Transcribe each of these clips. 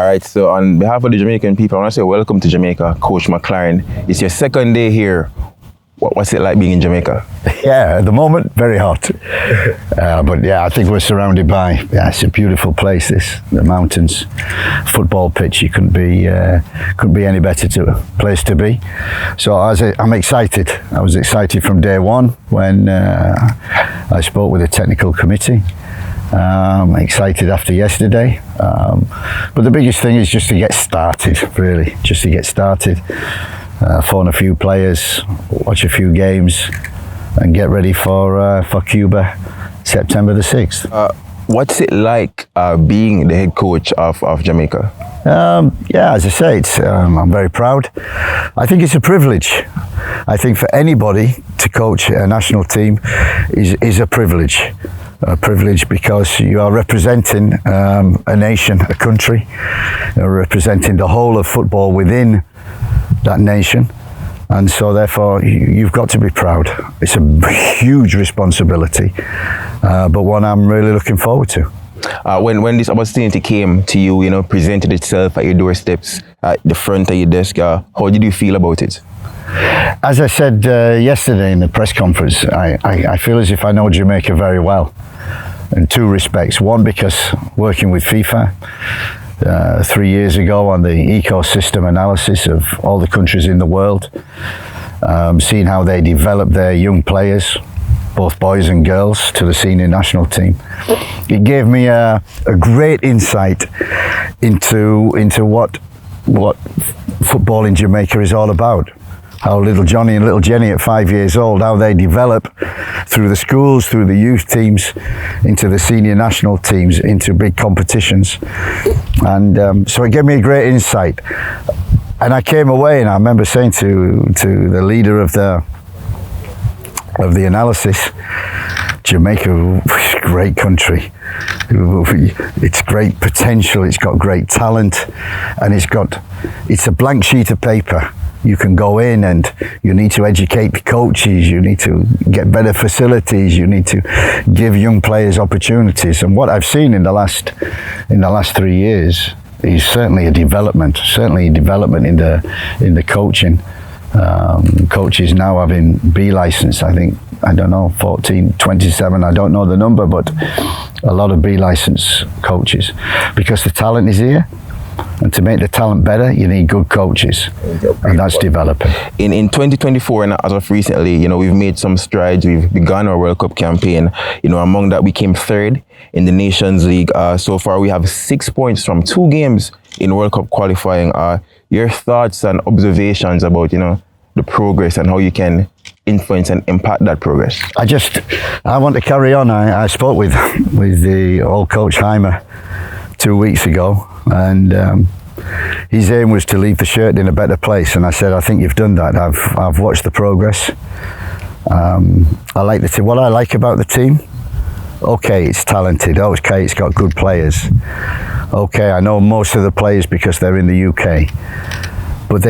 All right, so on behalf of the Jamaican people, I want to say welcome to Jamaica, Coach McClaren. It's your second day here. What's it like being in Jamaica? Yeah, at the moment, very hot. But yeah, I think we're surrounded by, it's a beautiful place, the mountains, football pitch. You couldn't be any better place to be. So I'm excited. I was excited from day one when I spoke with the technical committee. Excited after yesterday. But the biggest thing is just to get started, really, just to get started. Phone a few players, watch a few games, and get ready for Cuba, September the 6th. What's it like being the head coach of Jamaica? Yeah, as I say, I'm very proud. I think it's a privilege. I think for anybody to coach a national team is a privilege. A privilege because you are representing a nation, a country. You're representing the whole of football within that nation, and so therefore you've got to be proud. It's a huge responsibility, but one I'm really looking forward to. When this opportunity came to you, presented itself at your doorsteps, at the front of your desk, how did you feel about it? As I said yesterday in the press conference, I feel as if I know Jamaica very well in two respects. One, because working with FIFA 3 years ago on the ecosystem analysis of all the countries in the world, seeing how they develop their young players, both boys and girls, to the senior national team. It gave me a great insight into what football in Jamaica is all about. How little Johnny and little Jenny at 5 years old, how they develop through the schools, through the youth teams, into the senior national teams, into big competitions. And so it gave me a great insight. And I came away and I remember saying to the leader of the analysis, Jamaica is a great country. It's great potential, it's got great talent, and it's a blank sheet of paper. You can go in and you need to educate the coaches, you need to get better facilities, you need to give young players opportunities. And what I've seen in the last 3 years is certainly a development in the coaching. Coaches now having B license, I think, 14, 27, I don't know the number, but a lot of B license coaches, because the talent is here. And to make the talent better, you need good coaches, and that's developing. In 2024, and as of recently, we've made some strides. We've begun our World Cup campaign. Among that, we came third in the Nations League. So far, we have 6 points from 2 games in World Cup qualifying. Your thoughts and observations about, the progress and how you can influence and impact that progress? I want to carry on. I spoke with the old coach Jaime 2 weeks ago, and his aim was to leave the shirt in a better place, and I said, I think you've done that. I've watched the progress. I like the team. What I like about the team, okay, it's talented. Okay, it's got good players. Okay, I know most of the players because they're in the UK, but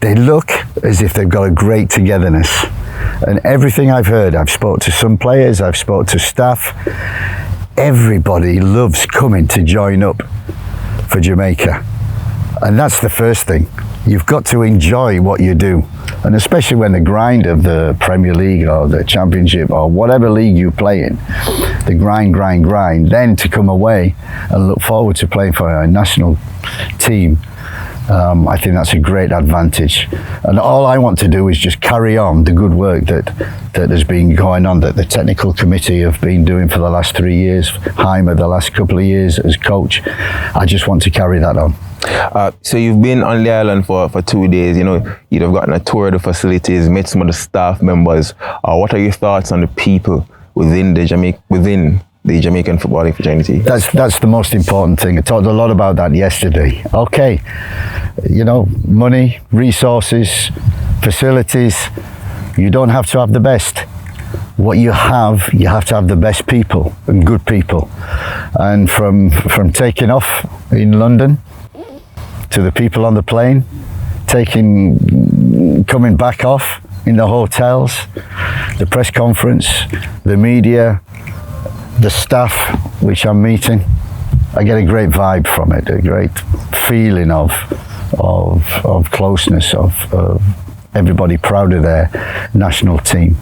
they look as if they've got a great togetherness. And everything I've heard, I've spoke to some players, I've spoke to staff, everybody loves coming to join up for Jamaica. And that's the first thing. You've got to enjoy what you do. And especially when the grind of the Premier League or the Championship or whatever league you play in, the grind, then to come away and look forward to playing for a national team, I think that's a great advantage. And all I want to do is just carry on the good work that has been going on, that the technical committee have been doing for the last 3 years, Jaime the last couple of years as coach. I just want to carry that on. So you've been on the island for 2 days, you'd have gotten a tour of the facilities, met some of the staff members. What are your thoughts on the people within the Jamaican footballing fraternity? That's the most important thing. I talked a lot about that yesterday. Okay, money, resources, facilities, you don't have to have the best. What you have to have the best people and good people. And from taking off in London to the people on the plane, coming back off in the hotels, the press conference, the media, the staff which I'm meeting, I get a great vibe from it, a great feeling of closeness, of everybody proud of their national team,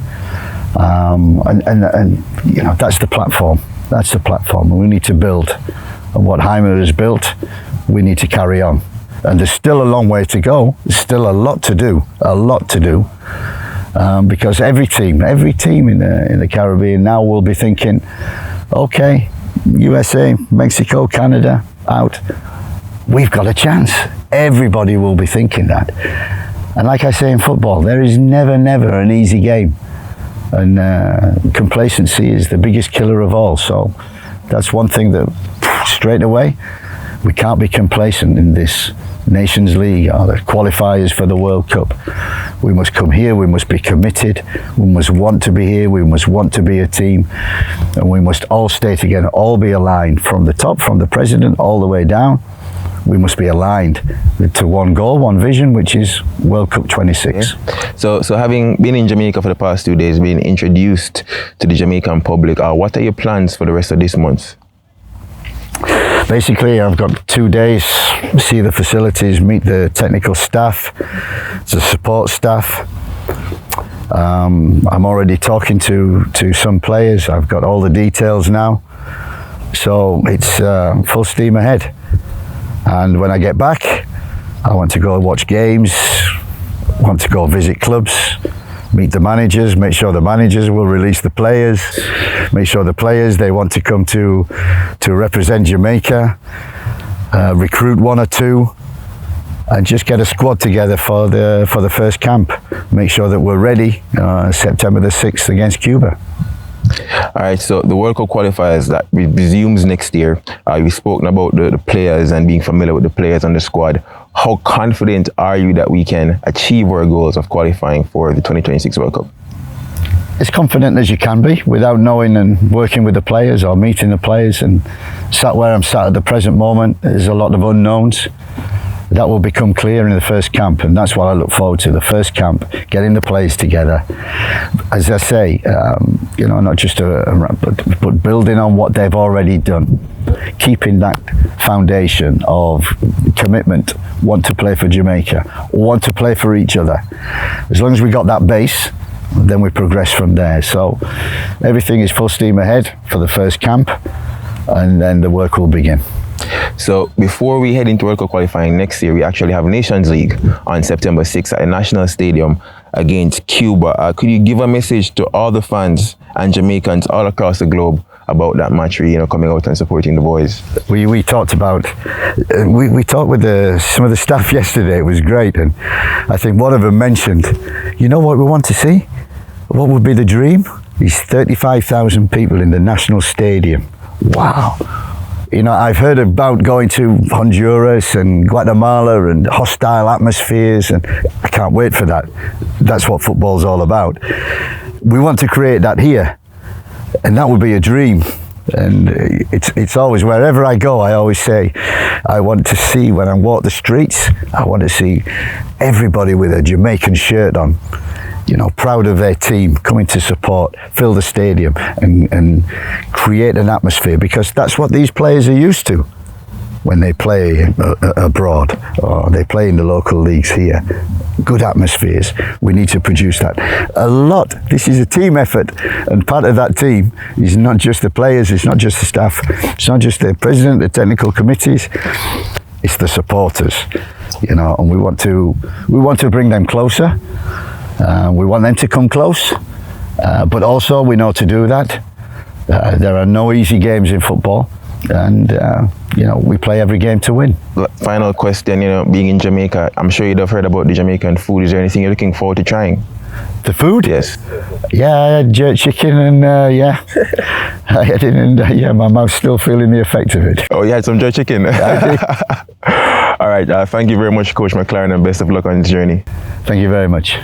and you know, that's the platform. That's the platform, and we need to build. And what Jaime has built, we need to carry on. And there's still a long way to go. There's still a lot to do. Because every team in the Caribbean now will be thinking, okay, USA, Mexico, Canada, out. We've got a chance. Everybody will be thinking that. And like I say in football, there is never an easy game. And complacency is the biggest killer of all. So that's one thing that straight away, we can't be complacent in this Nations League or the qualifiers for the World Cup. We must come here, we must be committed, we must want to be here, we must want to be a team, and we must all stay together, all be aligned from the top, from the president all the way down. We must be aligned to one goal, one vision, which is World Cup 26. Yeah. So having been in Jamaica for the past 2 days, being introduced to the Jamaican public, what are your plans for the rest of this month? Basically, I've got 2 days, see the facilities, meet the technical staff, the support staff. I'm already talking to some players. I've got all the details now. So it's full steam ahead. And when I get back, I want to go watch games, want to go visit clubs, meet the managers, make sure the managers will release the players, make sure the players, they want to come to represent Jamaica, recruit one or two, and just get a squad together for the first camp. Make sure that we're ready September the 6th against Cuba. All right, so the World Cup qualifiers that resumes next year, we've spoken about the players and being familiar with the players on the squad. How confident are you that we can achieve our goals of qualifying for the 2026 World Cup? As confident as you can be without knowing and working with the players or meeting the players. And sat where I'm sat at the present moment, there's a lot of unknowns. That will become clear in the first camp, and that's what I look forward to, the first camp, getting the players together. As I say, you know, not just but building on what they've already done, keeping that foundation of commitment, want to play for Jamaica, want to play for each other. As long as we got that base, then we progress from there. So everything is full steam ahead for the first camp, and then the work will begin. So before we head into World Cup qualifying next year, we actually have Nations League on September 6th at the National Stadium against Cuba. Could you give a message to all the fans and Jamaicans all across the globe about that match, you know, coming out and supporting the boys? We talked about, we talked with some of the staff yesterday. It was great, and I think one of them mentioned, you know what we want to see? What would be the dream? Is 35,000 people in the National Stadium. Wow. You know, I've heard about going to Honduras and Guatemala and hostile atmospheres, and I can't wait for that. That's what football's all about. We want to create that here, and that would be a dream. And it's always, wherever I go, I always say, I want to see, when I walk the streets, I want to see everybody with a Jamaican shirt on, you know, proud of their team, coming to support, fill the stadium and create an atmosphere, because that's what these players are used to when they play abroad or they play in the local leagues here. Good atmospheres. We need to produce that. A lot. This is a team effort, and part of that team is not just the players, it's not just the staff, it's not just the president, the technical committees, it's the supporters, you know, and we want to bring them closer. We want them to come close, but also we know to do that. There are no easy games in football, and you know, we play every game to win. Final question, you know, being in Jamaica, I'm sure you'd have heard about the Jamaican food. Is there anything you're looking forward to trying? The food? Yes. Yeah, I had jerk chicken, and yeah, I had it, and yeah, my mouth's still feeling the effect of it. Oh, you had some jerk chicken? I did. All right, thank you very much, Coach McClaren, and best of luck on this journey. Thank you very much.